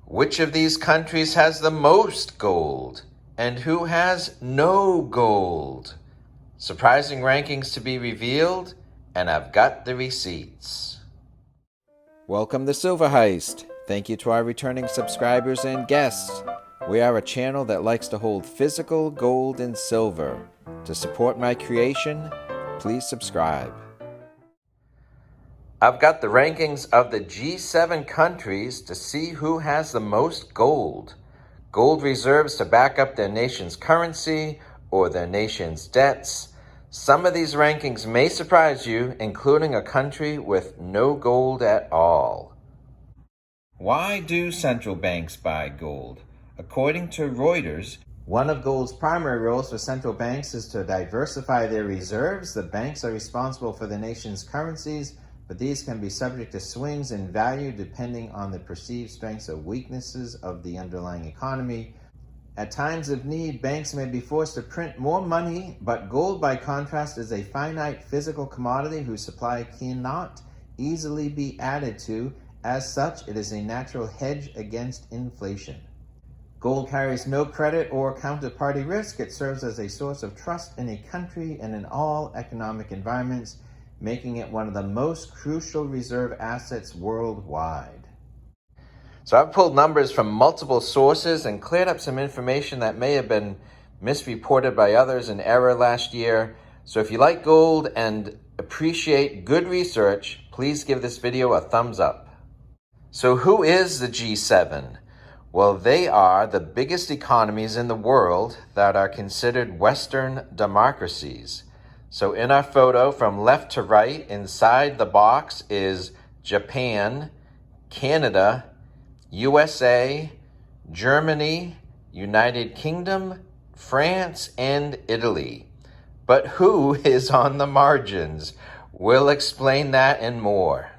Which of these countries has the most gold? And who has no gold? Surprising rankings to be revealed, and I've got the receipts. Welcome to Silver Heist. Thank you to our returning subscribers and guests. We are a channel that likes to hold physical gold and silver. To support my creation, please subscribe. I've got the rankings of the G7 countries to see who has the most gold. Gold reserves to back up their nation's currency or their nation's debts. Some of these rankings may surprise you, including a country with no gold at all. Why do central banks buy gold? According to Reuters, one of gold's primary roles for central banks is to diversify their reserves. The banks are responsible for the nation's currencies, but these can be subject to swings in value depending on the perceived strengths or weaknesses of the underlying economy. At times of need, banks may be forced to print more money, but gold, by contrast, is a finite physical commodity whose supply cannot easily be added to. As such, it is a natural hedge against inflation. Gold carries no credit or counterparty risk. It serves as a source of trust in a country and in all economic environments, making it one of the most crucial reserve assets worldwide. So I've pulled numbers from multiple sources and cleared up some information that may have been misreported by others in error last year. So if you like gold and appreciate good research, please give this video a thumbs up. So who is the G7? Well, they are the biggest economies in the world that are considered Western democracies. So in our photo, from left to right, inside the box is Japan, Canada, USA, Germany, United Kingdom, France, and Italy. But who is on the margins? We'll explain that and more.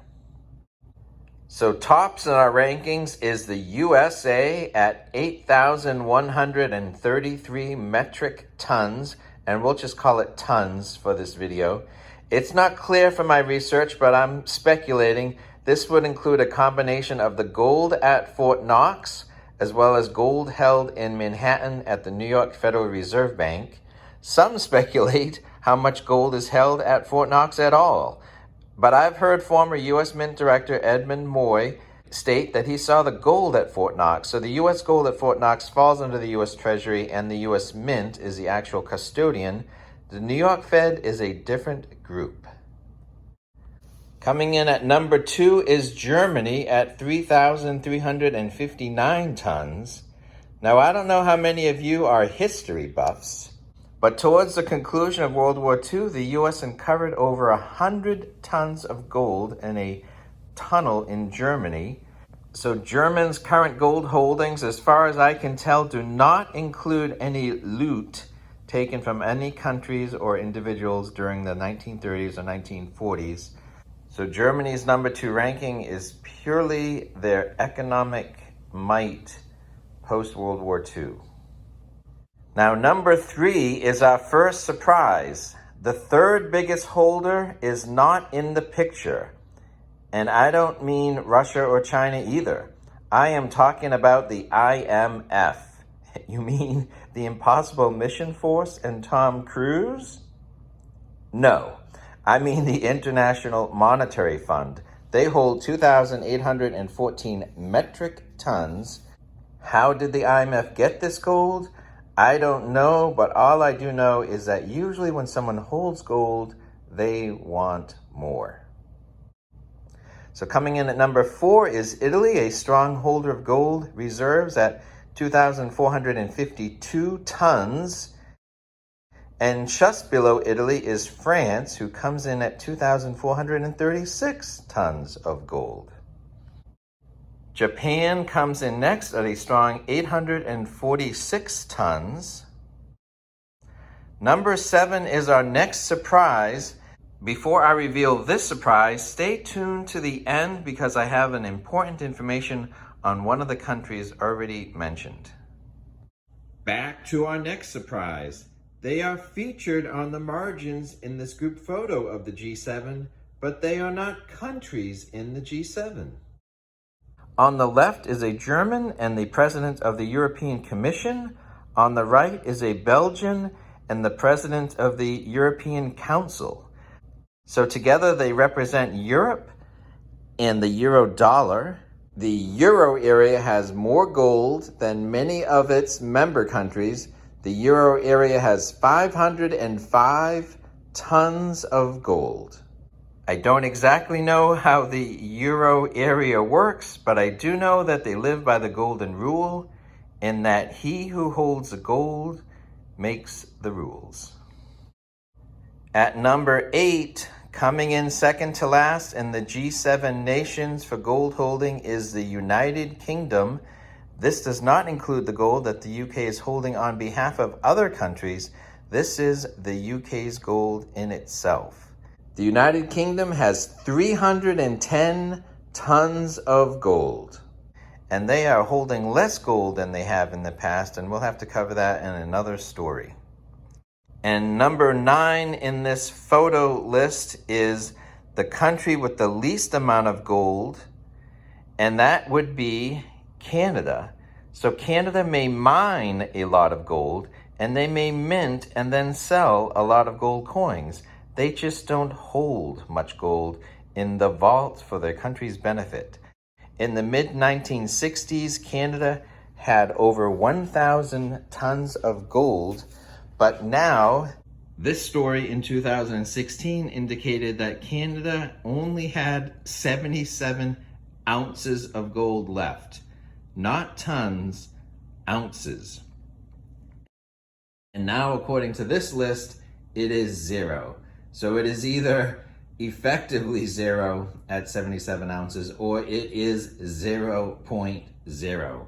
So tops in our rankings is the USA at 8,133 metric tons, and we'll just call it tons for this video. It's not clear from my research, but I'm speculating this would include a combination of the gold at Fort Knox, as well as gold held in Manhattan at the New York Federal Reserve Bank. Some speculate how much gold is held at Fort Knox at all. But I've heard former U.S. Mint Director Edmund Moy state that he saw the gold at Fort Knox. So the U.S. gold at Fort Knox falls under the U.S. Treasury, and the U.S. Mint is the actual custodian. The New York Fed is a different group. Coming in at number 2 is Germany at 3,359 tons. Now, I don't know how many of you are history buffs, but towards the conclusion of World War II, the U.S. uncovered over 100 tons of gold in a tunnel in Germany. So Germany's current gold holdings, as far as I can tell, do not include any loot taken from any countries or individuals during the 1930s or 1940s. So Germany's number 2 ranking is purely their economic might post-World War II. Now, number 3 is our first surprise. The third biggest holder is not in the picture. And I don't mean Russia or China either. I am talking about the IMF. You mean the Impossible Mission Force and Tom Cruise? No, I mean the International Monetary Fund. They hold 2,814 metric tons. How did the IMF get this gold? I don't know, but all I do know is that usually when someone holds gold, they want more. So coming in at number 4 is Italy, a strong holder of gold reserves at 2,452 tons. And just below Italy is France, who comes in at 2,436 tons of gold. Japan comes in next at a strong 846 tons. Number 7 is our next surprise. Before I reveal this surprise, stay tuned to the end because I have an important information on one of the countries already mentioned. Back to our next surprise. They are featured on the margins in this group photo of the G7, but they are not countries in the G7. On the left is a German and the president of the European Commission. On the right is a Belgian and the president of the European Council. So together they represent Europe and the euro dollar. The euro area has more gold than many of its member countries. The euro area has 505 tons of gold. I don't exactly know how the euro area works, but I do know that they live by the golden rule, and that he who holds the gold makes the rules. At number 8, coming in second to last in the G7 nations for gold holding is the United Kingdom. This does not include the gold that the UK is holding on behalf of other countries. This is the UK's gold in itself. The United Kingdom has 310 tons of gold, and they are holding less gold than they have in the past, and we'll have to cover that in another story. And number 9 in this photo list is the country with the least amount of gold, and that would be Canada. So Canada may mine a lot of gold, and they may mint and then sell a lot of gold coins. They just don't hold much gold in the vault for their country's benefit. In the mid-1960s, Canada had over 1,000 tons of gold, but now, this story in 2016 indicated that Canada only had 77 ounces of gold left. Not tons, ounces. And now, according to this list, it is 0. So it is either effectively 0 at 77 ounces, or it is 0.0.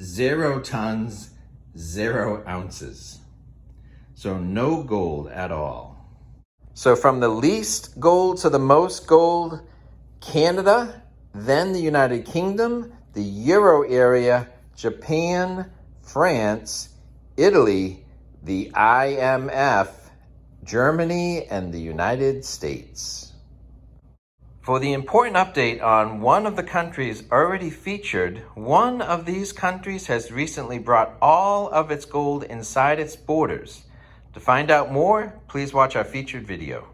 0 tons, 0 ounces. So no gold at all. So from the least gold to the most gold, Canada, then the United Kingdom, the Euro area, Japan, France, Italy, the IMF, Germany, and the United States. For the important update on one of the countries already featured, one of these countries has recently brought all of its gold inside its borders. To find out more, please watch our featured video.